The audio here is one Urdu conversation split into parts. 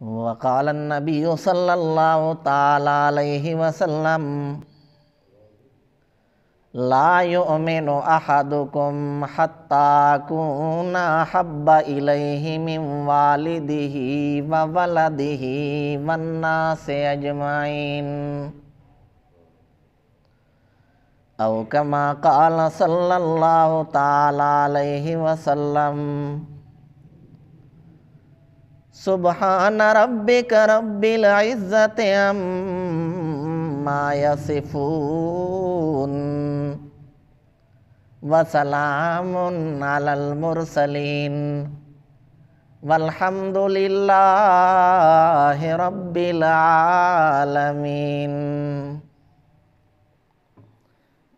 وقال النبی صلی اللہ تعالی علیہ وسلم لا یؤمن احدکم حتی اکون احب الیہ من والدہ وولدہ والناس اجمعین او کما قال صلی اللہ تعالی علیہ وسلم سبحان ربک رب العزت عما یصفون وسلام علی المرسلین والحمد للہ رب العالمین۔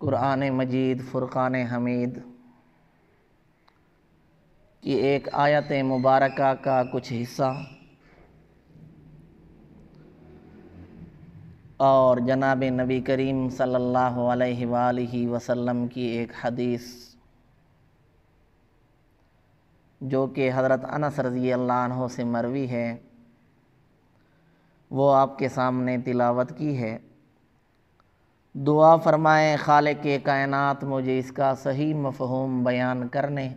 قرآن مجید فرقان حمید کی ایک آیت مبارکہ کا کچھ حصہ اور جناب نبی کریم صلی اللہ علیہ وآلہ وسلم کی ایک حدیث جو کہ حضرت انس رضی اللہ عنہ سے مروی ہے، وہ آپ کے سامنے تلاوت کی ہے۔ دعا فرمائیں خالق کائنات مجھے اس کا صحیح مفہوم بیان کرنے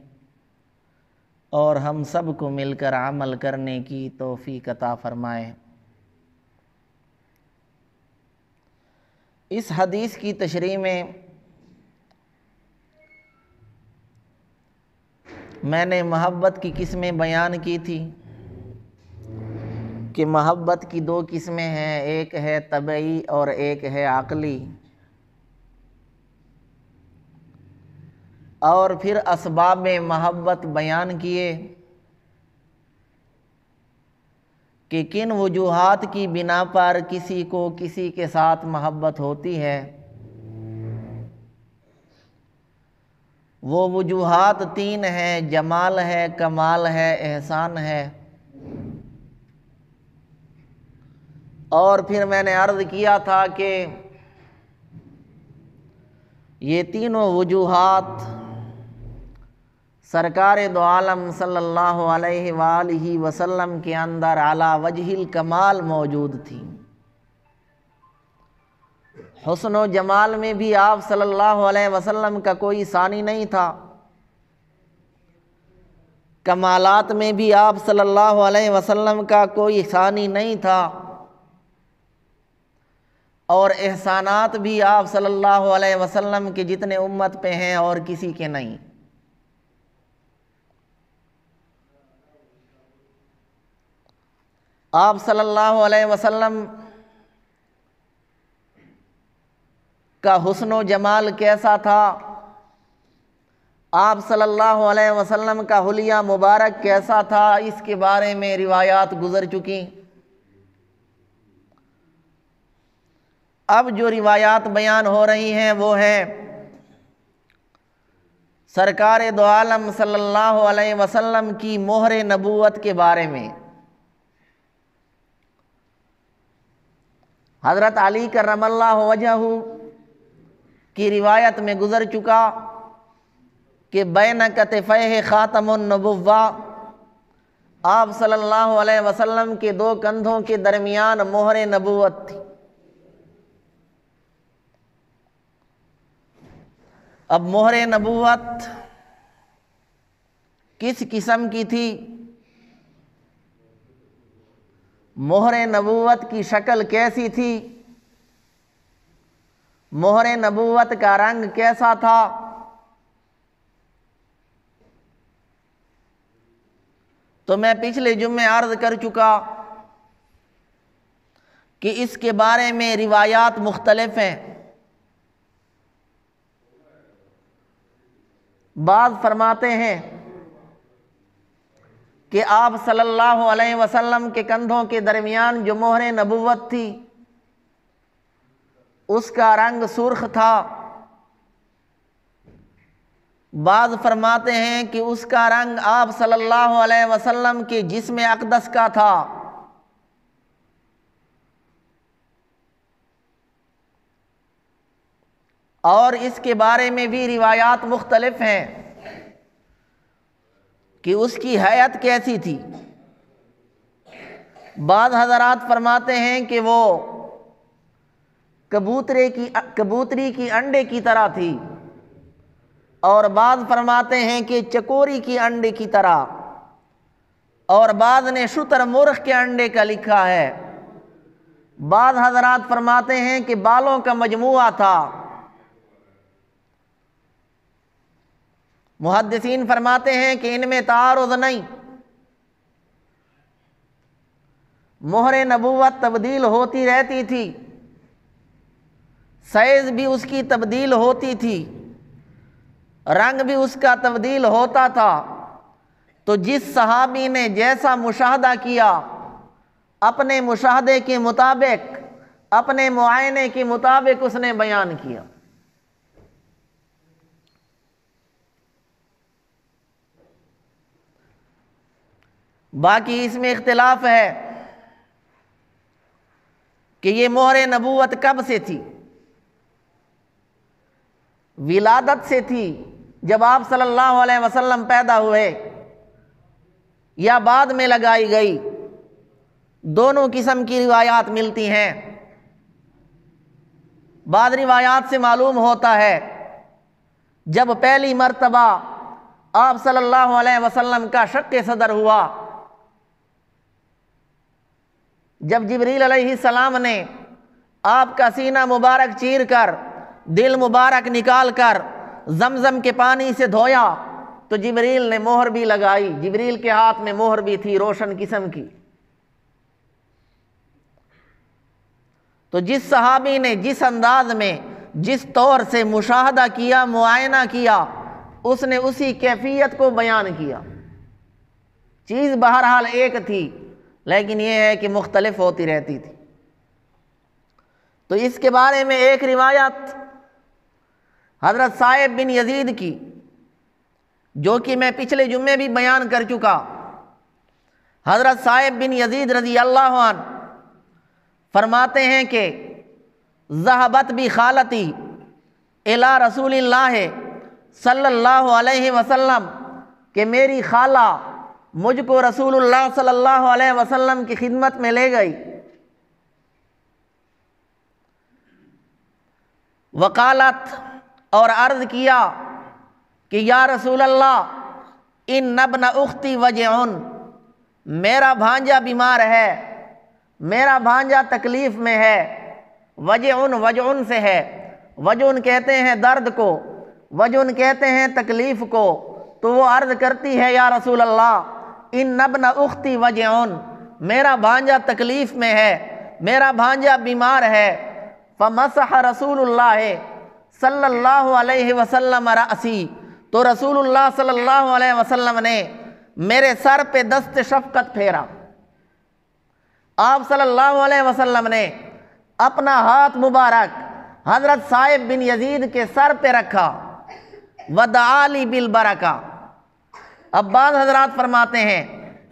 اور ہم سب کو مل کر عمل کرنے کی توفیق عطا فرمائے۔ اس حدیث کی تشریح میں نے محبت کی قسمیں بیان کی تھی کہ محبت کی دو قسمیں ہیں، ایک ہے طبعی اور ایک ہے عقلی، اور پھر اسباب محبت بیان کیے کہ کن وجوہات کی بنا پر کسی کو کسی کے ساتھ محبت ہوتی ہے۔ وہ وجوہات تین ہیں، جمال ہے، کمال ہے، احسان ہے۔ اور پھر میں نے عرض کیا تھا کہ یہ تینوں وجوہات سرکار دو عالم صلی اللہ علیہ وآلہ وسلم کے اندر علی وجہ الکمال موجود تھی۔ حسن و جمال میں بھی آپ صلی اللہ علیہ وسلم کا کوئی ثانی نہیں تھا، کمالات میں بھی آپ صلی اللہ علیہ وسلم کا کوئی ثانی نہیں تھا، اور احسانات بھی آپ صلی اللہ علیہ وسلم کے جتنے امت پہ ہیں اور کسی کے نہیں۔ آپ صلی اللہ علیہ وسلم کا حسن و جمال کیسا تھا، آپ صلی اللہ علیہ وسلم کا حلیہ مبارک کیسا تھا، اس کے بارے میں روایات گزر چکی۔ اب جو روایات بیان ہو رہی ہیں وہ ہے سرکار دو عالم صلی اللہ علیہ وسلم کی مہر نبوت کے بارے میں۔ حضرت علی کرم اللہ وجہہ کی روایت میں گزر چکا کہ بین کتفیہ خاتم النبوہ، آپ صلی اللہ علیہ وسلم کے دو کندھوں کے درمیان مہر نبوت تھی۔ اب مہر نبوت کس قسم کی تھی؟ مہر نبوت کی شکل کیسی تھی؟ مہر نبوت کا رنگ کیسا تھا؟ تو میں پچھلے جمعے عرض کر چکا کہ اس کے بارے میں روایات مختلف ہیں۔ بعض فرماتے ہیں کہ آپ صلی اللہ علیہ وسلم کے کندھوں کے درمیان جو مہر نبوت تھی اس کا رنگ سرخ تھا۔ بعض فرماتے ہیں کہ اس کا رنگ آپ صلی اللہ علیہ وسلم کے جسم اقدس کا تھا۔ اور اس کے بارے میں بھی روایات مختلف ہیں کہ اس کی حیت کیسی تھی۔ بعض حضرات فرماتے ہیں کہ وہ کبوتری کی انڈے کی طرح تھی، اور بعض فرماتے ہیں کہ چکوری کی انڈے کی طرح، اور بعض نے شتر مرغ کے انڈے کا لکھا ہے۔ بعض حضرات فرماتے ہیں کہ بالوں کا مجموعہ تھا۔ محدثین فرماتے ہیں کہ ان میں تعارض نہیں، مہر نبوت تبدیل ہوتی رہتی تھی، سائز بھی اس کی تبدیل ہوتی تھی، رنگ بھی اس کا تبدیل ہوتا تھا۔ تو جس صحابی نے جیسا مشاہدہ کیا، اپنے مشاہدے کے مطابق، اپنے معائنے کے مطابق اس نے بیان کیا۔ باقی اس میں اختلاف ہے کہ یہ مہر نبوت کب سے تھی؟ ولادت سے تھی جب آپ صلی اللہ علیہ وسلم پیدا ہوئے، یا بعد میں لگائی گئی؟ دونوں قسم کی روایات ملتی ہیں۔ بعض روایات سے معلوم ہوتا ہے جب پہلی مرتبہ آپ صلی اللہ علیہ وسلم کا شق صدر ہوا، جب جبریل علیہ السلام نے آپ کا سینہ مبارک چیر کر، دل مبارک نکال کر زمزم کے پانی سے دھویا، تو جبریل نے مہر بھی لگائی۔ جبریل کے ہاتھ میں مہر بھی تھی روشن قسم کی۔ تو جس صحابی نے جس انداز میں، جس طور سے مشاہدہ کیا، معائنہ کیا، اس نے اسی کیفیت کو بیان کیا۔ چیز بہرحال ایک تھی، لیکن یہ ہے کہ مختلف ہوتی رہتی تھی۔ تو اس کے بارے میں ایک روایت حضرت صائب بن یزید کی، جو کہ میں پچھلے جمعے بھی بیان کر چکا۔ حضرت صائب بن یزید رضی اللہ عنہ فرماتے ہیں کہ ذہبت بھی خالتی الی رسول اللہ صلی اللہ علیہ وسلم، کہ میری خالہ مجھ کو رسول اللہ صلی اللہ علیہ وسلم کی خدمت میں لے گئی۔ وقالت، اور عرض کیا کہ یا رسول اللہ، ان ابن اختی وجعن، میرا بھانجا بیمار ہے، میرا بھانجا تکلیف میں ہے۔ وجعن وجعن سے ہے، وجعن کہتے ہیں درد کو، وجعن کہتے ہیں تکلیف کو۔ تو وہ عرض کرتی ہے یا رسول اللہ، ان ابن اختی وجعن، میرا بھانجا تکلیف میں ہے، میرا بھانجا بیمار ہے۔ فمسح رسول اللہ صلی اللہ علیہ وسلم رأسی، تو رسول اللہ صلی اللہ علیہ وسلم نے میرے سر پہ دست شفقت پھیرا۔ آپ صلی اللہ علیہ وسلم نے اپنا ہاتھ مبارک حضرت صائب بن یزید کے سر پہ رکھا۔ ودعا لی بالبرکہ۔ اب بعض حضرات فرماتے ہیں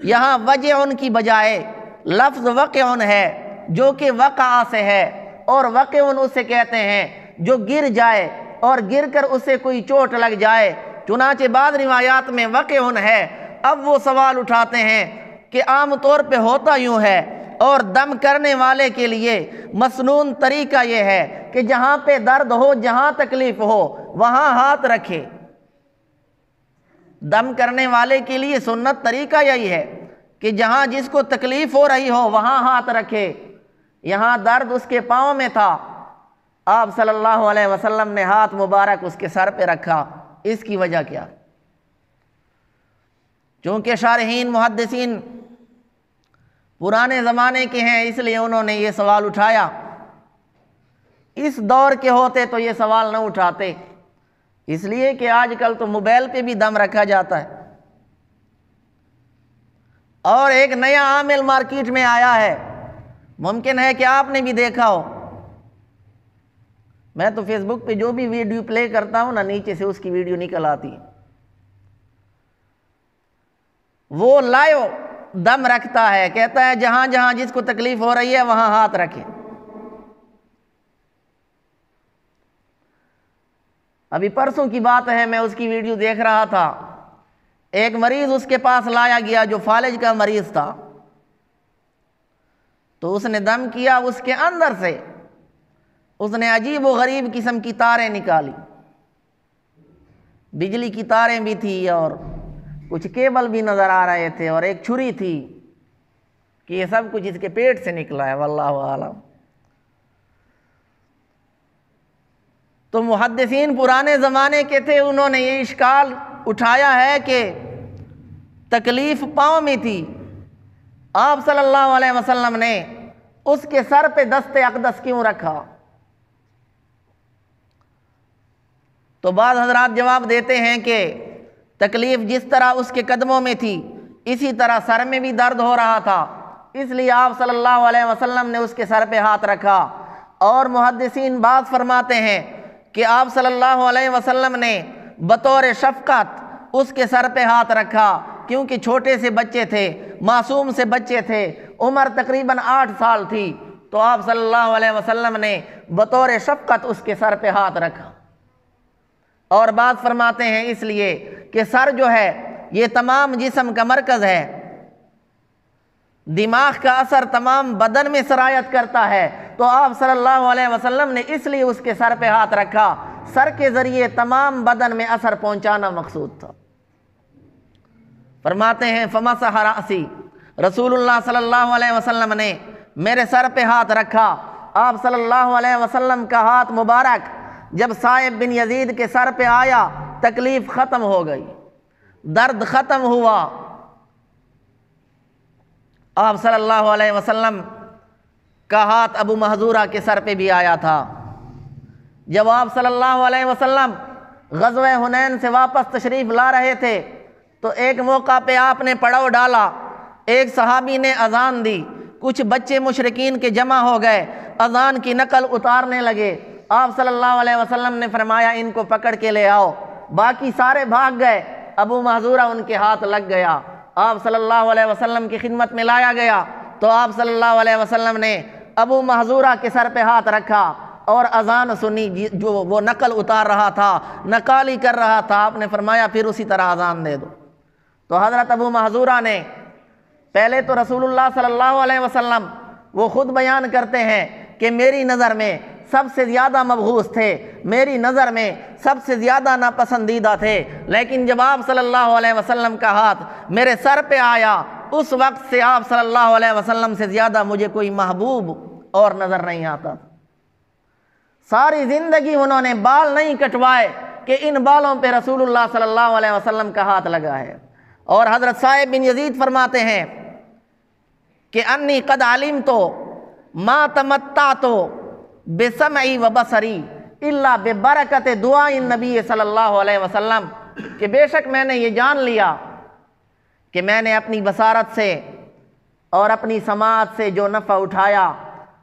یہاں وجعن کی بجائے لفظ وقعن ہے، جو کہ وقع سے ہے، اور وقعن اسے کہتے ہیں جو گر جائے اور گر کر اسے کوئی چوٹ لگ جائے۔ چنانچہ بعض روایات میں وقعن ہے۔ اب وہ سوال اٹھاتے ہیں کہ عام طور پہ ہوتا یوں ہے، اور دم کرنے والے کے لیے مسنون طریقہ یہ ہے کہ جہاں پہ درد ہو، جہاں تکلیف ہو، وہاں ہاتھ رکھے۔ دم کرنے والے کے لیے سنت طریقہ یہی ہے کہ جہاں جس کو تکلیف ہو رہی ہو وہاں ہاتھ رکھے۔ یہاں درد اس کے پاؤں میں تھا، آپ صلی اللہ علیہ وسلم نے ہاتھ مبارک اس کے سر پہ رکھا۔ اس کی وجہ کیا؟ چونکہ شارحین محدثین پرانے زمانے کے ہیں، اس لیے انہوں نے یہ سوال اٹھایا۔ اس دور کے ہوتے تو یہ سوال نہ اٹھاتے، اس لیے کہ آج کل تو موبائل پہ بھی دم رکھا جاتا ہے۔ اور ایک نیا عامل مارکیٹ میں آیا ہے، ممکن ہے کہ آپ نے بھی دیکھا ہو۔ میں تو فیس بک پہ جو بھی ویڈیو پلے کرتا ہوں نا، نیچے سے اس کی ویڈیو نکل آتی ہے۔ وہ لائیو دم رکھتا ہے، کہتا ہے جہاں جہاں جس کو تکلیف ہو رہی ہے وہاں ہاتھ رکھے۔ ابھی پرسوں کی بات ہے، میں اس کی ویڈیو دیکھ رہا تھا۔ ایک مریض اس کے پاس لایا گیا جو فالج کا مریض تھا۔ تو اس نے دم کیا، اس کے اندر سے اس نے عجیب و غریب قسم کی تاریں نکالی، بجلی کی تاریں بھی تھی اور کچھ کیبل بھی نظر آ رہے تھے اور ایک چھری تھی کہ یہ سب کچھ اس کے پیٹ سے نکلا ہے، واللہ اعلم۔ تو محدثین پرانے زمانے کے تھے، انہوں نے یہ اشکال اٹھایا ہے کہ تکلیف پاؤں میں تھی، آپ صلی اللہ علیہ وسلم نے اس کے سر پہ دست اقدس کیوں رکھا؟ تو بعض حضرات جواب دیتے ہیں کہ تکلیف جس طرح اس کے قدموں میں تھی اسی طرح سر میں بھی درد ہو رہا تھا، اس لیے آپ صلی اللہ علیہ وسلم نے اس کے سر پہ ہاتھ رکھا۔ اور محدثین بعض فرماتے ہیں کہ آپ صلی اللہ علیہ وسلم نے بطور شفقت اس کے سر پہ ہاتھ رکھا، کیونکہ چھوٹے سے بچے تھے، معصوم سے بچے تھے، عمر تقریباً 8 سال تھی، تو آپ صلی اللہ علیہ وسلم نے بطور شفقت اس کے سر پہ ہاتھ رکھا۔ اور بعض فرماتے ہیں اس لیے کہ سر جو ہے یہ تمام جسم کا مرکز ہے، دماغ کا اثر تمام بدن میں سرایت کرتا ہے، تو آپ صلی اللہ علیہ وسلم نے اس لیے اس کے سر پہ ہاتھ رکھا، سر کے ذریعے تمام بدن میں اثر پہنچانا مقصود تھا۔ فرماتے ہیں فمسح رأسی، رسول اللہ صلی اللہ علیہ وسلم نے میرے سر پہ ہاتھ رکھا۔ آپ صلی اللہ علیہ وسلم کا ہاتھ مبارک جب صائب بن یزید کے سر پہ آیا، تکلیف ختم ہو گئی، درد ختم ہوا۔ آپ صلی اللہ علیہ وسلم کا ہاتھ ابو محذورہ کے سر پہ بھی آیا تھا۔ جب آپ صلی اللہ علیہ وسلم غزوہ حنین سے واپس تشریف لا رہے تھے تو ایک موقع پہ آپ نے پڑاؤ ڈالا، ایک صحابی نے اذان دی، کچھ بچے مشرکین کے جمع ہو گئے، اذان کی نقل اتارنے لگے۔ آپ صلی اللہ علیہ وسلم نے فرمایا ان کو پکڑ کے لے آؤ، باقی سارے بھاگ گئے، ابو محذورہ ان کے ہاتھ لگ گیا، آپ صلی اللہ علیہ وسلم کی خدمت میں لایا گیا، تو آپ صلی اللہ علیہ وسلم نے ابو محذورہ کے سر پہ ہاتھ رکھا اور اذان سنی، جو وہ نقل اتار رہا تھا، نقالی کر رہا تھا، آپ نے فرمایا پھر اسی طرح اذان دے دو۔ تو حضرت ابو محذورہ نے پہلے تو رسول اللہ صلی اللہ علیہ وسلم وہ خود بیان کرتے ہیں کہ میری نظر میں سب سے زیادہ مبغوث تھے، میری نظر میں سب سے زیادہ ناپسندیدہ تھے، لیکن جب آپ صلی اللہ علیہ وسلم کا ہاتھ میرے سر پہ آیا، اس وقت سے آپ صلی اللہ علیہ وسلم سے زیادہ مجھے کوئی محبوب اور نظر نہیں آتا۔ ساری زندگی انہوں نے بال نہیں کٹوائے کہ ان بالوں پہ رسول اللہ صلی اللہ علیہ وسلم کا ہاتھ لگا ہے۔ اور حضرت صائب بن یزید فرماتے ہیں کہ انی قد علمت ما تمتعت بسمعی و بصری الا ببرکت دعاء النبی صلی اللہ علیہ وسلم، کہ بے شک میں نے یہ جان لیا کہ میں نے اپنی بصارت سے اور اپنی سماعت سے جو نفع اٹھایا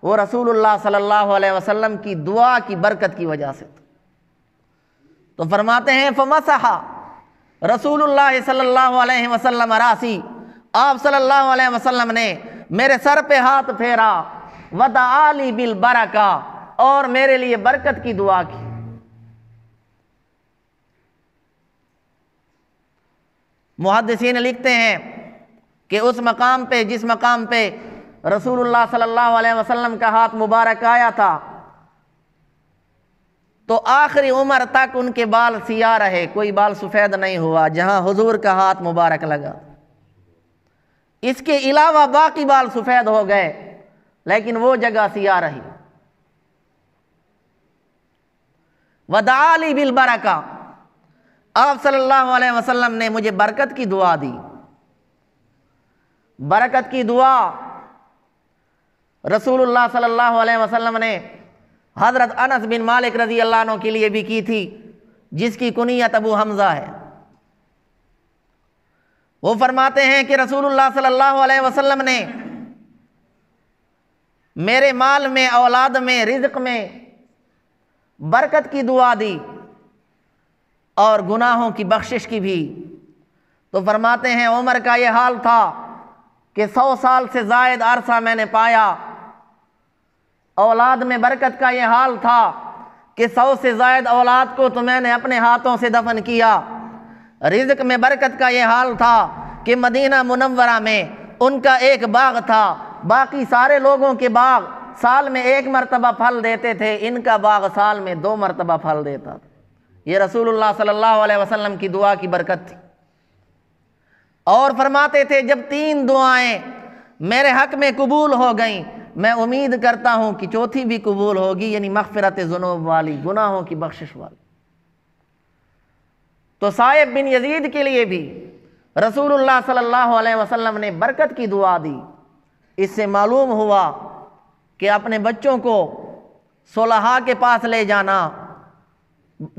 وہ رسول اللہ صلی اللہ علیہ وسلم کی دعا کی برکت کی وجہ سے۔ تو فرماتے ہیں فمسح رسول اللہ صلی اللہ علیہ وسلم راسی، آپ صلی اللہ علیہ وسلم نے میرے سر پہ ہاتھ پھیرا، ودعا لی بالبرکہ، اور میرے لیے برکت کی دعا کی۔ محدثین لکھتے ہیں کہ اس مقام پہ جس مقام پہ رسول اللہ صلی اللہ علیہ وسلم کا ہاتھ مبارک آیا تھا تو آخری عمر تک ان کے بال سیاہ رہے، کوئی بال سفید نہیں ہوا جہاں حضور کا ہاتھ مبارک لگا۔ اس کے علاوہ باقی بال سفید ہو گئے لیکن وہ جگہ سیاہ رہی۔ ودعا لی بالبرکہ، آپ صلی اللہ علیہ وسلم نے مجھے برکت کی دعا دی۔ برکت کی دعا رسول اللہ صلی اللہ علیہ وسلم نے حضرت انس بن مالک رضی اللہ عنہ کے لیے بھی کی تھی، جس کی کنیت ابو حمزہ ہے۔ وہ فرماتے ہیں کہ رسول اللہ صلی اللہ علیہ وسلم نے میرے مال میں، اولاد میں، رزق میں برکت کی دعا دی اور گناہوں کی بخشش کی بھی۔ تو فرماتے ہیں عمر کا یہ حال تھا کہ 100 سال سے زائد عرصہ میں نے پایا، اولاد میں برکت کا یہ حال تھا کہ 100 سے زائد اولاد کو تو میں نے اپنے ہاتھوں سے دفن کیا۔ رزق میں برکت کا یہ حال تھا کہ مدینہ منورہ میں ان کا ایک باغ تھا، باقی سارے لوگوں کے باغ سال میں 1 مرتبہ پھل دیتے تھے، ان کا باغ سال میں 2 مرتبہ پھل دیتا تھا۔ یہ رسول اللہ صلی اللہ علیہ وسلم کی دعا کی برکت تھی۔ اور فرماتے تھے جب 3 دعائیں میرے حق میں قبول ہو گئیں، میں امید کرتا ہوں کہ چوتھی بھی قبول ہوگی، یعنی مغفرت ذنوب والی، گناہوں کی بخشش والی۔ تو صائب بن یزید کے لیے بھی رسول اللہ صلی اللہ علیہ وسلم نے برکت کی دعا دی۔ اس سے معلوم ہوا کہ اپنے بچوں کو صلحاء کے پاس لے جانا،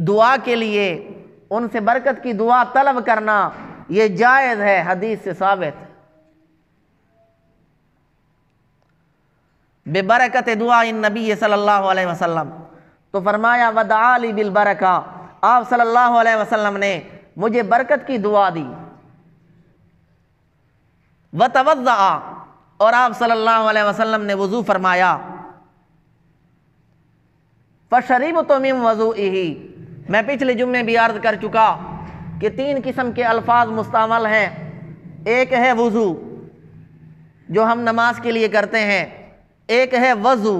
دعا کے لیے ان سے برکت کی دعا طلب کرنا، یہ جائز ہے، حدیث سے ثابت ہے۔ ببرکت دعا النبی صلی اللہ علیہ وسلم، تو فرمایا ودعا لی بالبرکہ، آپ صلی اللہ علیہ وسلم نے مجھے برکت کی دعا دی۔ وتوضأ، اور آپ صلی اللہ علیہ وسلم نے وضو فرمایا۔ فشربت من وضوئہ، میں پچھلے جمعے بھی عرض کر چکا کہ 3 قسم کے الفاظ مستعمل ہیں۔ ایک ہے وضو جو ہم نماز کے لیے کرتے ہیں، ایک ہے وضو،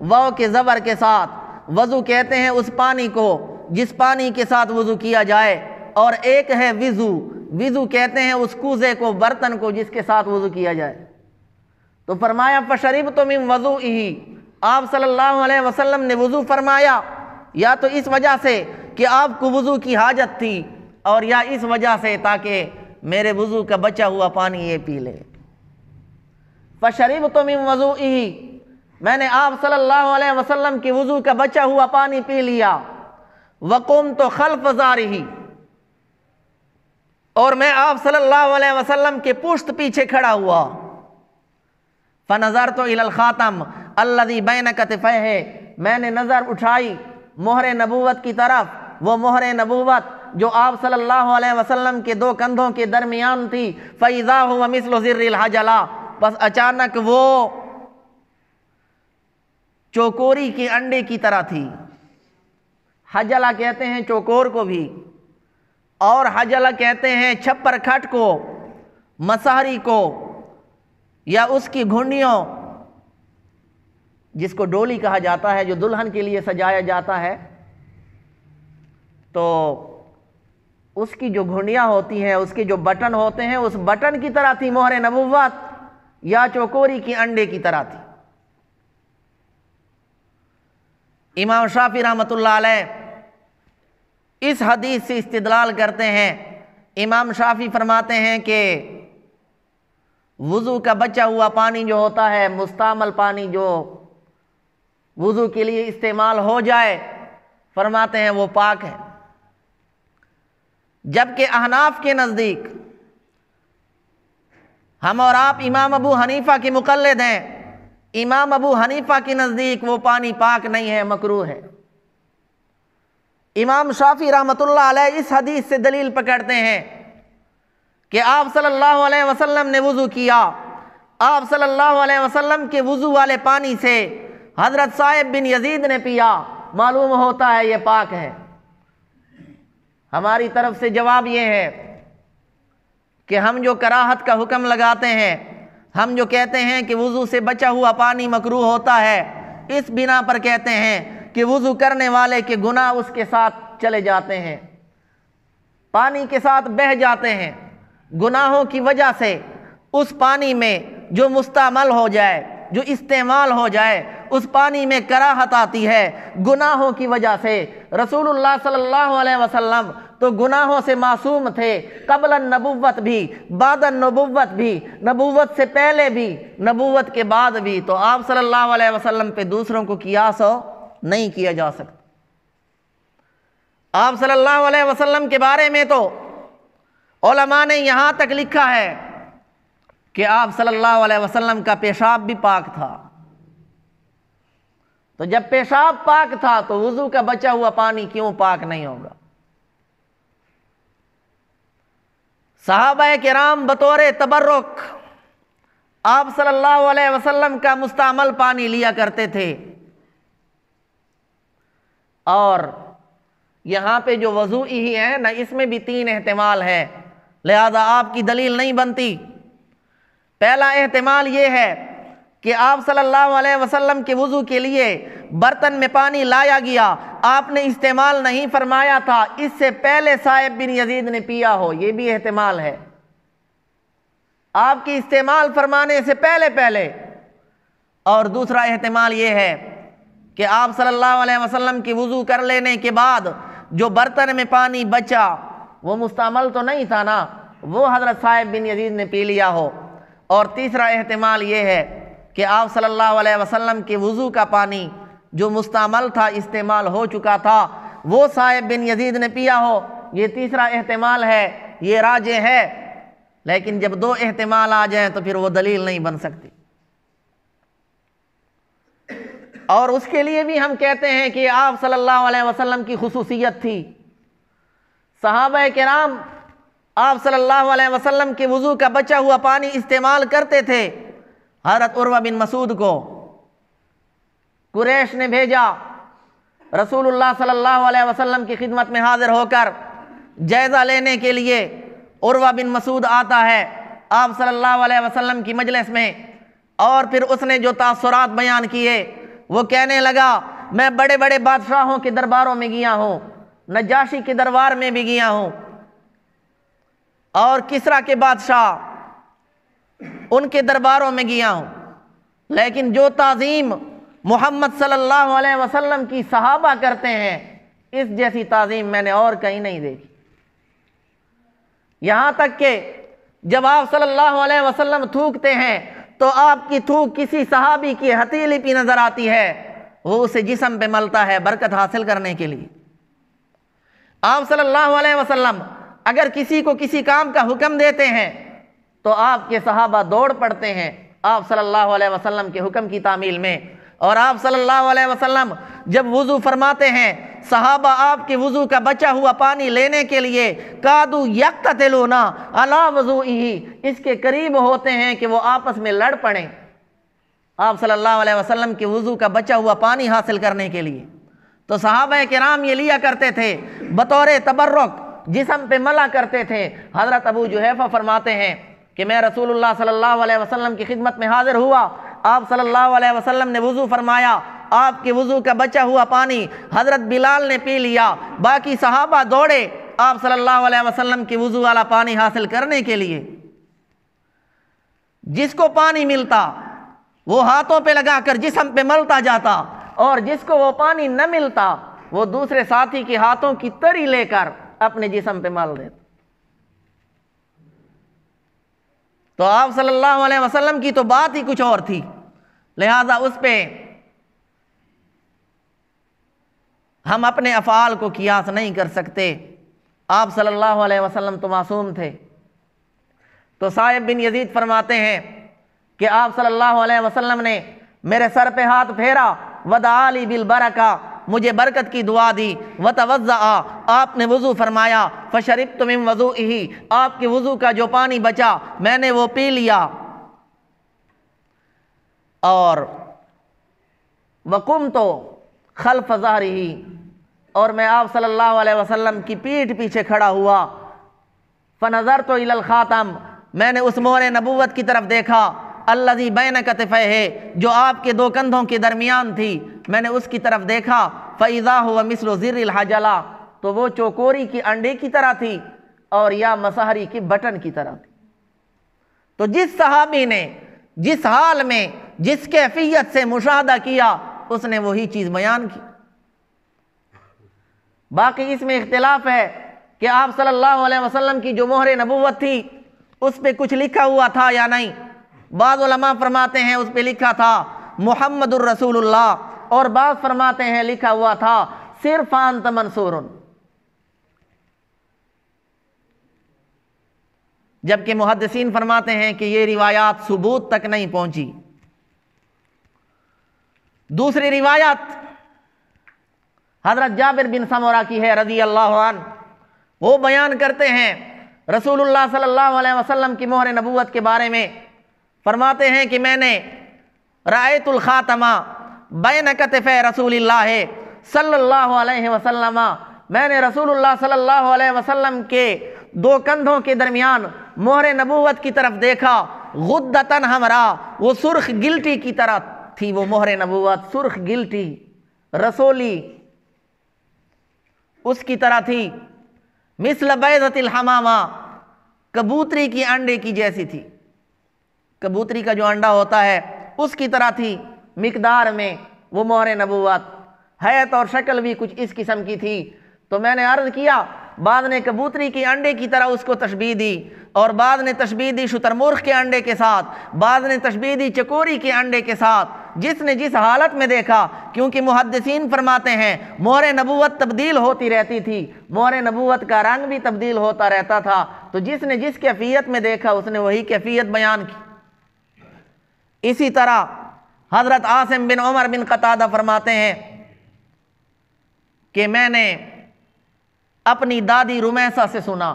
واو کے زبر کے ساتھ، وضو کہتے ہیں اس پانی کو جس پانی کے ساتھ وضو کیا جائے، اور ایک ہے وضو، وضو کہتے ہیں اس کوزے کو، برتن کو جس کے ساتھ وضو کیا جائے۔ تو فرمایا فشربت من وضوئہ، آپ صلی اللہ علیہ وسلم نے وضو فرمایا، یا تو اس وجہ سے کہ آپ کو وضو کی حاجت تھی، اور یا اس وجہ سے تاکہ میرے وضو کا بچا ہوا پانی یہ پی لے۔ فشربت من وضوئہ، میں نے آپ صلی اللہ علیہ وسلم کی وضو کا بچا ہوا پانی پی لیا۔ وقمت خلف ظہرہ، اور میں آپ صلی اللہ علیہ وسلم کے پشت پیچھے کھڑا ہوا۔ فنظرت الی الخاتم الذی بین کتفیہ، میں نے نظر اٹھائی مہر نبوت کی طرف، وہ مہر نبوت جو آپ صلی اللہ علیہ وسلم کے 2 کندھوں کے درمیان تھی۔ فَإِذَا هُوَ مِثْلُ زِرِّ الْحَجَلَةِ، بس اچانک وہ چوکوری کے انڈے کی طرح تھی۔ حجلہ کہتے ہیں چوکور کو بھی، اور حجلہ کہتے ہیں چھپر کھٹ کو، مسہری کو، یا اس کی گھنڈیوں جس کو ڈولی کہا جاتا ہے، جو دلہن کے لیے سجایا جاتا ہے، تو اس کی جو گھنڈیاں ہوتی ہیں، اس کے جو بٹن ہوتے ہیں، اس بٹن کی طرح تھی مہر نبوت، یا چوکوری کی انڈے کی طرح تھی۔ امام شافعی رحمۃ اللہ علیہ اس حدیث سے استدلال کرتے ہیں۔ امام شافعی فرماتے ہیں کہ وضو کا بچا ہوا پانی جو ہوتا ہے، مستعمل پانی جو وضو کے لیے استعمال ہو جائے، فرماتے ہیں وہ پاک ہے۔ جبکہ احناف کے نزدیک، ہم اور آپ امام ابو حنیفہ کے مقلد ہیں، امام ابو حنیفہ کے نزدیک وہ پانی پاک نہیں ہے، مکروہ ہے۔ امام شافعی رحمۃ اللہ علیہ اس حدیث سے دلیل پکڑتے ہیں کہ آپ صلی اللہ علیہ وسلم نے وضو کیا، آپ صلی اللہ علیہ وسلم کے وضو والے پانی سے حضرت صائب بن یزید نے پیا، معلوم ہوتا ہے یہ پاک ہے۔ ہماری طرف سے جواب یہ ہے کہ ہم جو کراہت کا حکم لگاتے ہیں، ہم جو کہتے ہیں کہ وضو سے بچا ہوا پانی مکروہ ہوتا ہے، اس بنا پر کہتے ہیں کہ وضو کرنے والے کے گناہ اس کے ساتھ چلے جاتے ہیں، پانی کے ساتھ بہہ جاتے ہیں۔ گناہوں کی وجہ سے اس پانی میں جو مستعمل ہو جائے، جو استعمال ہو جائے، اس پانی میں کراہت آتی ہے گناہوں کی وجہ سے۔ رسول اللہ صلی اللہ علیہ وسلم تو گناہوں سے معصوم تھے، قبل النبوت بھی، بعد النبوت بھی، نبوت سے پہلے بھی، نبوت کے بعد بھی۔ تو آپ صلی اللہ علیہ وسلم پہ دوسروں کو قیاس نہیں کیا جا سکتا۔ آپ صلی اللہ علیہ وسلم کے بارے میں تو علماء نے یہاں تک لکھا ہے کہ آپ صلی اللہ علیہ وسلم کا پیشاب بھی پاک تھا۔ تو جب پیشاب پاک تھا تو وضو کا بچا ہوا پانی کیوں پاک نہیں ہوگا؟ صحابہ کرام بطور تبرک آپ صلی اللہ علیہ وسلم کا مستعمل پانی لیا کرتے تھے، اور یہاں پہ جو وضوئی ہی ہے نا، اس میں بھی 3 احتمال ہے، لہذا آپ کی دلیل نہیں بنتی۔ پہلا احتمال یہ ہے کہ آپ صلی اللہ علیہ وسلم کے وضو کے لیے برتن میں پانی لایا گیا، آپ نے استعمال نہیں فرمایا تھا، اس سے پہلے صائب بن یزید نے پیا ہو، یہ بھی احتمال ہے، آپ کی استعمال فرمانے سے پہلے۔ اور دوسرا احتمال یہ ہے کہ آپ صلی اللہ علیہ وسلم کی وضو کر لینے کے بعد جو برتن میں پانی بچا وہ مستعمل تو نہیں تھا نا، وہ حضرت صائب بن یزید نے پی لیا ہو۔ اور تیسرا احتمال یہ ہے کہ آپ صلی اللہ علیہ وسلم کے وضو کا پانی جو مستعمل تھا، استعمال ہو چکا تھا، وہ صائب بن یزید نے پیا ہو۔ یہ تیسرا احتمال ہے، یہ راجح ہے، لیکن جب دو احتمال آ جائیں تو پھر وہ دلیل نہیں بن سکتی۔ اور اس کے لیے بھی ہم کہتے ہیں کہ آپ صلی اللہ علیہ وسلم کی خصوصیت تھی۔ صحابہ کرام آپ صلی اللہ علیہ وسلم کے وضو کا بچا ہوا پانی استعمال کرتے تھے۔ حضرت عروہ بن مسعود کو قریش نے بھیجا، رسول اللہ صلی اللہ علیہ وسلم کی خدمت میں حاضر ہو کر جائزہ لینے کے لیے عروہ بن مسعود آتا ہے آپ صلی اللہ علیہ وسلم کی مجلس میں، اور پھر اس نے جو تاثرات بیان کیے وہ کہنے لگا، میں بڑے بڑے بادشاہوں کے درباروں میں گیا ہوں، نجاشی کے دربار میں بھی گیا ہوں، اور کسریٰ کے بادشاہ ان کے درباروں میں گیا ہوں، لیکن جو تعظیم محمد صلی اللہ علیہ وسلم کی صحابہ کرتے ہیں، اس جیسی تعظیم میں نے اور کہیں نہیں دیکھی۔ یہاں تک کہ جب آپ صلی اللہ علیہ وسلم تھوکتے ہیں تو آپ کی تھوک کسی صحابی کی ہتھیلی پہ نظر آتی ہے، وہ اسے جسم پہ ملتا ہے برکت حاصل کرنے کے لیے۔ آپ صلی اللہ علیہ وسلم اگر کسی کو کسی کام کا حکم دیتے ہیں تو آپ کے صحابہ دوڑ پڑتے ہیں آپ صلی اللہ علیہ وسلم کے حکم کی تعمیل میں۔ اور آپ صلی اللہ علیہ وسلم جب وضو فرماتے ہیں، صحابہ آپ کے وضو کا بچا ہوا پانی لینے کے لیے کادو یقتتلون علی وضوئہ، اس کے قریب ہوتے ہیں کہ وہ آپس میں لڑ پڑیں آپ صلی اللہ علیہ وسلم کے وضو کا بچا ہوا پانی حاصل کرنے کے لیے۔ تو صحابہ کرام یہ لیا کرتے تھے، بطور تبرک جسم پہ ملا کرتے تھے۔ حضرت ابو جحیفہ فرماتے ہیں کہ میں رسول اللہ صلی اللہ علیہ وسلم کی خدمت میں حاضر ہوا، آپ صلی اللہ علیہ وسلم نے وضو فرمایا، آپ کے وضو کا بچا ہوا پانی حضرت بلال نے پی لیا، باقی صحابہ دوڑے آپ صلی اللہ علیہ وسلم کے وضو والا پانی حاصل کرنے کے لیے۔ جس کو پانی ملتا وہ ہاتھوں پہ لگا کر جسم پہ ملتا جاتا، اور جس کو وہ پانی نہ ملتا وہ دوسرے ساتھی کے ہاتھوں کی تری لے کر اپنے جسم پہ مل دیتا۔ تو آپ صلی اللہ علیہ وسلم کی تو بات ہی کچھ اور تھی، لہذا اس پہ ہم اپنے افعال کو قیاس نہیں کر سکتے۔ آپ صلی اللہ علیہ وسلم تو معصوم تھے۔ تو صائب بن یزید فرماتے ہیں کہ آپ صلی اللہ علیہ وسلم نے میرے سر پہ ہاتھ پھیرا، ودعا لی بالبرکہ، مجھے برکت کی دعا دی، وتوضأ، آپ نے وضو فرمایا، فشربت من وضوئہ، آپ کے وضو کا جو پانی بچا میں نے وہ پی لیا، اور وقمت خلف ظہرہ، اور میں آپ صلی اللہ علیہ وسلم کی پیٹھ پیچھے کھڑا ہوا، فنظرت الی الخاتم، میں نے اس مہر نبوت کی طرف دیکھا، الذی بین کتفیہ، جو آپ کے دو کندھوں کے درمیان تھی، میں نے اس کی طرف دیکھا، فاذا هو مثل زر الحجلہ، تو وہ چوکوری کی انڈے کی طرح تھی اور یا مسحری کی بٹن کی طرح تھی۔ تو جس صحابی نے جس حال میں جس کیفیت سے مشاہدہ کیا اس نے وہی چیز بیان کی۔ باقی اس میں اختلاف ہے کہ آپ صلی اللہ علیہ وسلم کی جو مہر نبوت تھی اس پہ کچھ لکھا ہوا تھا یا نہیں۔ بعض علماء فرماتے ہیں اس پہ لکھا تھا محمد الرسول اللہ، اور بعض فرماتے ہیں لکھا ہوا تھا صرف انت منصور، جبکہ محدثین فرماتے ہیں کہ یہ روایات ثبوت تک نہیں پہنچی۔ دوسری روایت حضرت جابر بن سمرہ کی ہے رضی اللہ عنہ، وہ بیان کرتے ہیں رسول اللہ صلی اللہ علیہ وسلم کی مہر نبوت کے بارے میں، فرماتے ہیں کہ میں نے رأیت الخاتم بین کتفی رسول اللہ صلی اللہ علیہ وسلم، میں نے رسول اللہ صلی اللہ علیہ وسلم کے دو کندھوں کے درمیان مہر نبوت کی طرف دیکھا، غدتن ہمرا، وہ سرخ گلٹی کی طرح تھی وہ مہر نبوت، سرخ گلٹی رسولی اس کی طرح تھی، مثل بیضۃ الحمامہ، کبوتری کی انڈے کی جیسی تھی، کبوتری کا جو انڈا ہوتا ہے اس کی طرح تھی مقدار میں وہ مہر نبوت، حیت اور شکل بھی کچھ اس قسم کی تھی۔ تو میں نے عرض کیا بعض نے کبوتری کی انڈے کی طرح اس کو تشبیہ دی، اور بعض نے تشبیہ دی شتر مرغ کے انڈے کے ساتھ، بعض نے تشبیہ دی چکوری کے انڈے کے ساتھ، جس نے جس حالت میں دیکھا، کیونکہ محدثین فرماتے ہیں مہر نبوت تبدیل ہوتی رہتی تھی، مہر نبوت کا رنگ بھی تبدیل ہوتا رہتا تھا، تو جس نے جس کیفیت میں دیکھا اس نے وہی کیفیت بیان کی۔ اسی طرح حضرت عاصم بن عمر بن قتادہ فرماتے ہیں کہ میں نے اپنی دادی رمیسہ سے سنا،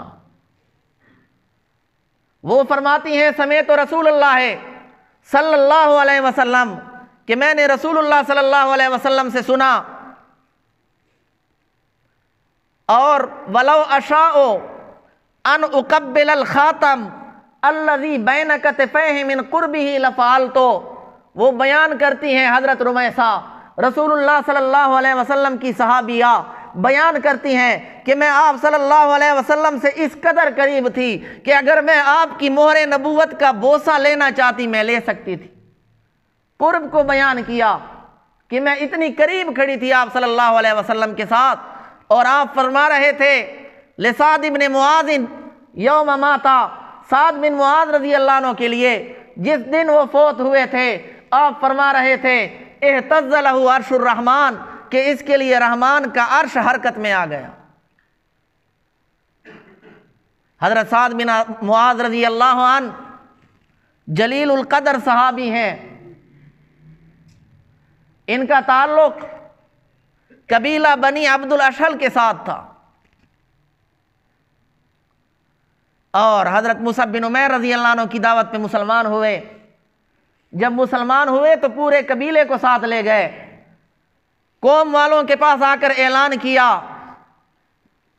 وہ فرماتی ہیں سمیت رسول اللہ صلی اللہ علیہ وسلم، کہ میں نے رسول اللہ صلی اللہ علیہ وسلم سے سنا، اور ولو اشاء ان اقبل الخاتم الذي بین کتفیہ من قربہ لفعلت، وہ بیان کرتی ہیں حضرت رمیسہ رسول اللہ صلی اللہ علیہ وسلم کی صحابیہ، بیان کرتی ہیں کہ میں آپ صلی اللہ علیہ وسلم سے اس قدر قریب تھی کہ اگر میں آپ کی مہر نبوت کا بوسہ لینا چاہتی میں لے سکتی تھی۔ قرب کو بیان کیا کہ میں اتنی قریب کھڑی تھی آپ صلی اللہ علیہ وسلم کے ساتھ، اور آپ فرما رہے تھے لسعد بن معاذ یوم ماتا، سعد بن معاذ رضی اللہ عنہ کے لیے جس دن وہ فوت ہوئے تھے، آپ فرما رہے تھے اہتز لہ عرش الرحمن، کہ اس کے لیے رحمان کا عرش حرکت میں آ گیا۔ حضرت سعد بن معاذ رضی اللہ عنہ جلیل القدر صحابی ہیں، ان کا تعلق قبیلہ بنی عبد الاشہل کے ساتھ تھا، اور حضرت مصعب بن عمیر رضی اللہ عنہ کی دعوت پہ مسلمان ہوئے۔ جب مسلمان ہوئے تو پورے قبیلے کو ساتھ لے گئے، قوم والوں کے پاس آ کر اعلان کیا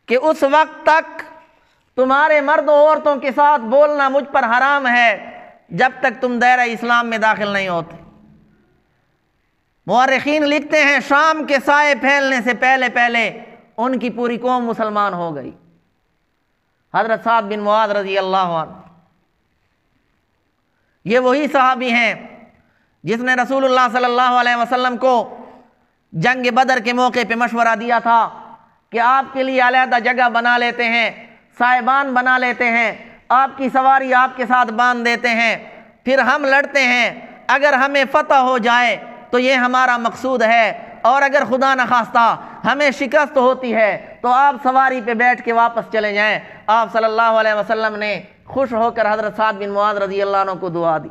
کہ اس وقت تک تمہارے مرد و عورتوں کے ساتھ بولنا مجھ پر حرام ہے جب تک تم دائرہ اسلام میں داخل نہیں ہوتے۔ مورخین لکھتے ہیں شام کے سائے پھیلنے سے پہلے پہلے ان کی پوری قوم مسلمان ہو گئی۔ حضرت سعد بن معاذ رضی اللہ عنہ یہ وہی صحابی ہیں جس نے رسول اللہ صلی اللہ علیہ وسلم کو جنگ بدر کے موقع پہ مشورہ دیا تھا کہ آپ کے لیے علیحدہ جگہ بنا لیتے ہیں، سائبان بنا لیتے ہیں، آپ کی سواری آپ کے ساتھ باندھ دیتے ہیں، پھر ہم لڑتے ہیں، اگر ہمیں فتح ہو جائے تو یہ ہمارا مقصود ہے، اور اگر خدا نخواستہ ہمیں شکست ہوتی ہے تو آپ سواری پہ بیٹھ کے واپس چلے جائیں۔ آپ صلی اللہ علیہ وسلم نے خوش ہو کر حضرت سعد بن معاذ رضی اللہ عنہ کو دعا دی۔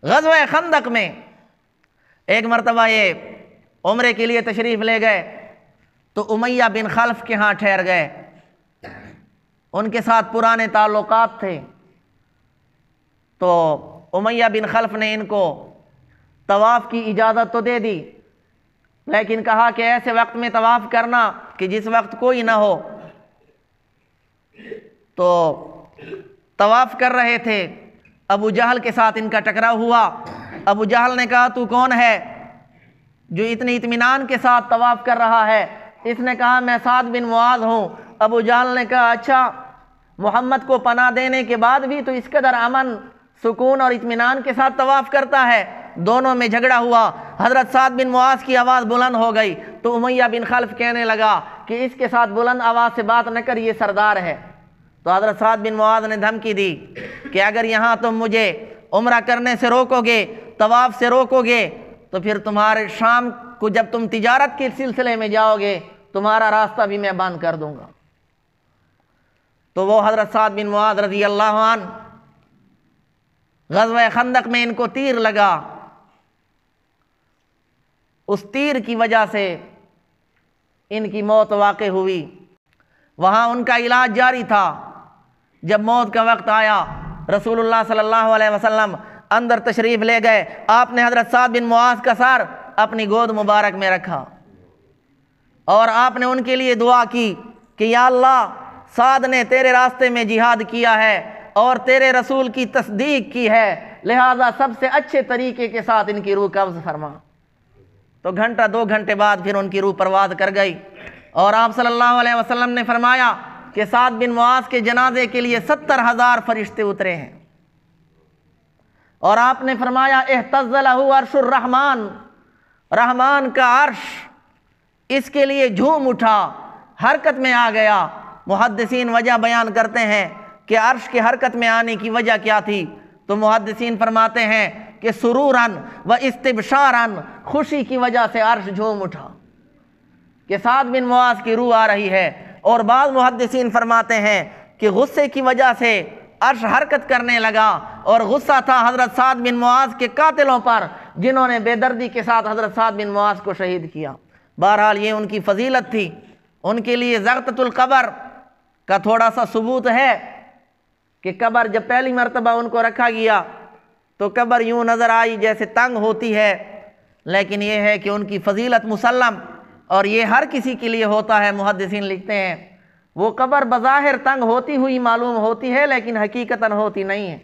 غزوہ خندق میں ایک مرتبہ یہ عمرے کے لیے تشریف لے گئے تو امیہ بن خلف کے ہاں ٹھہر گئے، ان کے ساتھ پرانے تعلقات تھے، تو امیہ بن خلف نے ان کو طواف کی اجازت تو دے دی، لیکن کہا کہ ایسے وقت میں طواف کرنا کہ جس وقت کوئی نہ ہو۔ تو طواف کر رہے تھے، ابو جہل کے ساتھ ان کا ٹکراؤ ہوا۔ ابو جہل نے کہا تو کون ہے جو اتنی اطمینان کے ساتھ طواف کر رہا ہے؟ اس نے کہا میں سعد بن معاذ ہوں۔ ابو جہل نے کہا اچھا، محمد کو پناہ دینے کے بعد بھی تو اس قدر امن سکون اور اطمینان کے ساتھ طواف کرتا ہے۔ دونوں میں جھگڑا ہوا، حضرت سعد بن معاذ کی آواز بلند ہو گئی تو امیہ بن خلف کہنے لگا کہ اس کے ساتھ بلند آواز سے بات نہ کر، یہ سردار ہے۔ تو حضرت سعد بن معاذ نے دھمکی دی کہ اگر یہاں تم مجھے عمرہ کرنے سے روکو گے، طواف سے روکو گے، تو پھر تمہارے شام کو جب تم تجارت کے سلسلے میں جاؤ گے تمہارا راستہ بھی میں بند کر دوں گا۔ تو وہ حضرت سعد بن معاذ رضی اللہ عنہ غزوہ خندق میں ان کو تیر لگا، اس تیر کی وجہ سے ان کی موت واقع ہوئی۔ وہاں ان کا علاج جاری تھا۔ جب موت کا وقت آیا رسول اللہ صلی اللہ علیہ وسلم اندر تشریف لے گئے، آپ نے حضرت سعد بن معاذ کا سر اپنی گود مبارک میں رکھا اور آپ نے ان کے لیے دعا کی کہ یا اللہ، سعد نے تیرے راستے میں جہاد کیا ہے اور تیرے رسول کی تصدیق کی ہے، لہذا سب سے اچھے طریقے کے ساتھ ان کی روح قبض فرما۔ تو گھنٹہ 2 گھنٹے بعد پھر ان کی روح پرواز کر گئی، اور آپ صلی اللہ علیہ وسلم نے فرمایا کہ سعد بن معاذ کے جنازے کے لیے 70,000 فرشتے اترے ہیں، اور آپ نے فرمایا اہتز لہ عرش الرحمن، رحمان کا عرش اس کے لیے جھوم اٹھا، حرکت میں آ گیا۔ محدثین وجہ بیان کرتے ہیں کہ عرش کے حرکت میں آنے کی وجہ کیا تھی، تو محدثین فرماتے ہیں کہ سروراً و استبشاراً، خوشی کی وجہ سے عرش جھوم اٹھا کہ سعد بن معاذ کی روح آ رہی ہے، اور بعض محدثین فرماتے ہیں کہ غصے کی وجہ سے عرش حرکت کرنے لگا، اور غصہ تھا حضرت سعد بن معاذ کے قاتلوں پر جنہوں نے بے دردی کے ساتھ حضرت سعد بن معاذ کو شہید کیا۔ بہرحال یہ ان کی فضیلت تھی۔ ان کے لیے زغطۃ القبر کا تھوڑا سا ثبوت ہے کہ قبر جب پہلی مرتبہ ان کو رکھا گیا تو قبر یوں نظر آئی جیسے تنگ ہوتی ہے، لیکن یہ ہے کہ ان کی فضیلت مسلم، اور یہ ہر کسی کے لیے ہوتا ہے۔ محدثین لکھتے ہیں وہ قبر بظاہر تنگ ہوتی ہوئی معلوم ہوتی ہے لیکن حقیقتاً ہوتی نہیں ہے۔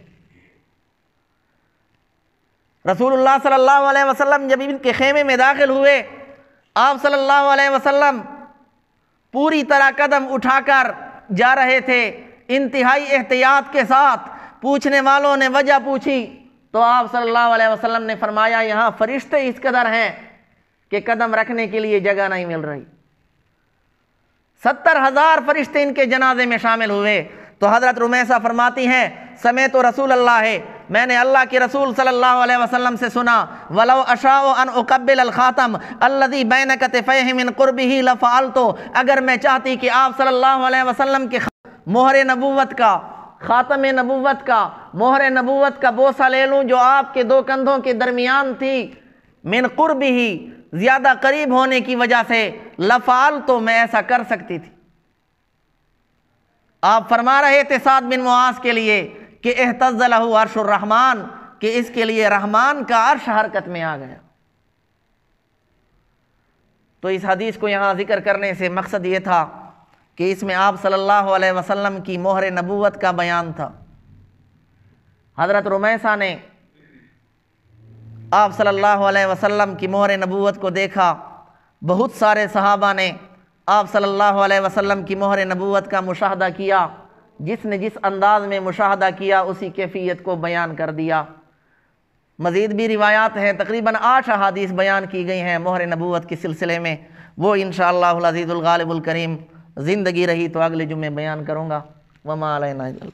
رسول اللہ صلی اللہ علیہ وسلم جب ان کے خیمے میں داخل ہوئے، آپ صلی اللہ علیہ وسلم پوری طرح قدم اٹھا کر جا رہے تھے، انتہائی احتیاط کے ساتھ۔ پوچھنے والوں نے وجہ پوچھی تو آپ صلی اللہ علیہ وسلم نے فرمایا یہاں فرشتے اس قدر ہیں کہ قدم رکھنے کے لیے جگہ نہیں مل رہی۔ 70,000 فرشتے ان کے جنازے میں شامل ہوئے۔ تو حضرت رمیسہ فرماتی ہیں سمیت رسول اللہ، میں نے اللہ کے رسول صلی اللہ علیہ وسلم سے سنا، وَلَوْ أَشَاءُ أَنْ أُقَبِّلَ الْخَاتَمَ الَّذِي بَيْنَ كَتِفَيْهِ مِنْ قُرْبِهِ لَفَعَلْتُ، اگر میں چاہتی کہ آپ صلی اللہ علیہ وسلم کے مہر نبوت کا، خاتم نبوت کا، مہر نبوت کا بوسہ لے لوں جو آپ کے 2 کندھوں کے درمیان تھی، من قربہ، زیادہ قریب ہونے کی وجہ سے، لفعلت، تو میں ایسا کر سکتی تھی۔ آپ فرما رہے تھے سعد بن معاذ کے لیے کہ اہتز لہ عرش الرحمن، کہ اس کے لیے رحمان کا عرش حرکت میں آ گیا۔ تو اس حدیث کو یہاں ذکر کرنے سے مقصد یہ تھا کہ اس میں آپ صلی اللہ علیہ وسلم کی مہر نبوت کا بیان تھا۔ حضرت رمیسہ نے آپ صلی اللہ علیہ وسلم کی مہر نبوت کو دیکھا، بہت سارے صحابہ نے آپ صلی اللہ علیہ وسلم کی مہر نبوت کا مشاہدہ کیا، جس نے جس انداز میں مشاہدہ کیا اسی کیفیت کو بیان کر دیا۔ مزید بھی روایات ہیں، تقریباً 8 احادیث بیان کی گئی ہیں مہر نبوت کے سلسلے میں، وہ انشاءاللہ العزیز الغالب الکریم زندگی رہی تو اگلے جمعے بیان کروں گا۔ وما علینا الا